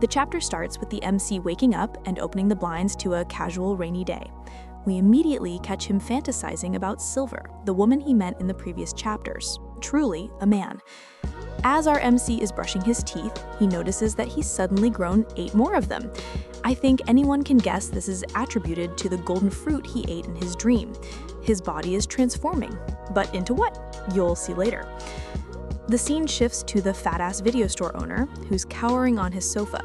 The chapter starts with the MC waking up and opening the blinds to a casual rainy day. We immediately catch him fantasizing about Silver, the woman he met in the previous chapters. Truly a man. As our MC is brushing his teeth, he notices that he's suddenly grown 8 more of them. I think anyone can guess this is attributed to the golden fruit he ate in his dream. His body is transforming. But into what? You'll see later. The scene shifts to the fat-ass video store owner, who's cowering on his sofa.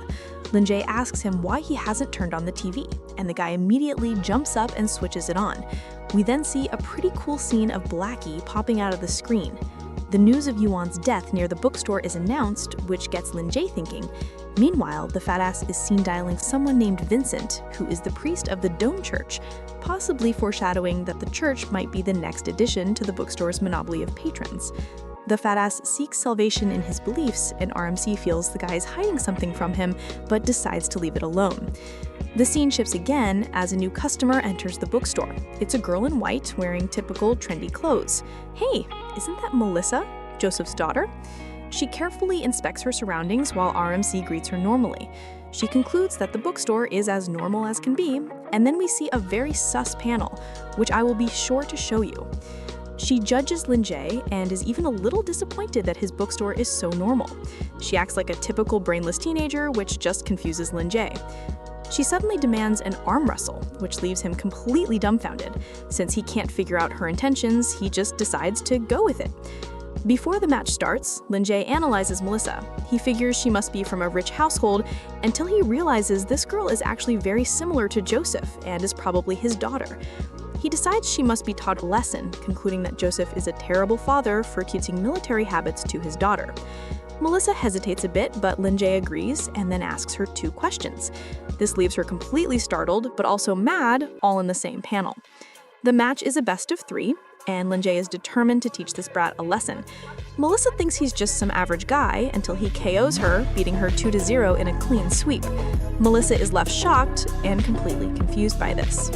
Lin-Jae asks him why he hasn't turned on the TV, and the guy immediately jumps up and switches it on. We then see a pretty cool scene of Blackie popping out of the screen. The news of Yuan's death near the bookstore is announced, which gets Lin-Jae thinking. Meanwhile, the fat-ass is seen dialing someone named Vincent, who is the priest of the Dome Church, possibly foreshadowing that the church might be the next addition to the bookstore's monopoly of patrons. The fat-ass seeks salvation in his beliefs, and RMC feels the guy is hiding something from him, but decides to leave it alone. The scene shifts again as a new customer enters the bookstore. It's a girl in white wearing typical trendy clothes. Hey, isn't that Melissa, Joseph's daughter? She carefully inspects her surroundings while RMC greets her normally. She concludes that the bookstore is as normal as can be, and then we see a very sus panel, which I will be sure to show you. She judges Lin-Jae and is even a little disappointed that his bookstore is so normal. She acts like a typical brainless teenager, which just confuses Lin-Jae. She suddenly demands an arm wrestle, which leaves him completely dumbfounded. Since he can't figure out her intentions, he just decides to go with it. Before the match starts, Lin-Jae analyzes Melissa. He figures she must be from a rich household until he realizes this girl is actually very similar to Joseph and is probably his daughter. He decides she must be taught a lesson, concluding that Joseph is a terrible father for teaching military habits to his daughter. Melissa hesitates a bit, but Lin-Jae agrees and then asks her 2 questions. This leaves her completely startled, but also mad, all in the same panel. The match is a best of 3, and Lin-Jae is determined to teach this brat a lesson. Melissa thinks he's just some average guy until he KOs her, beating her 2-0 in a clean sweep. Melissa is left shocked and completely confused by this.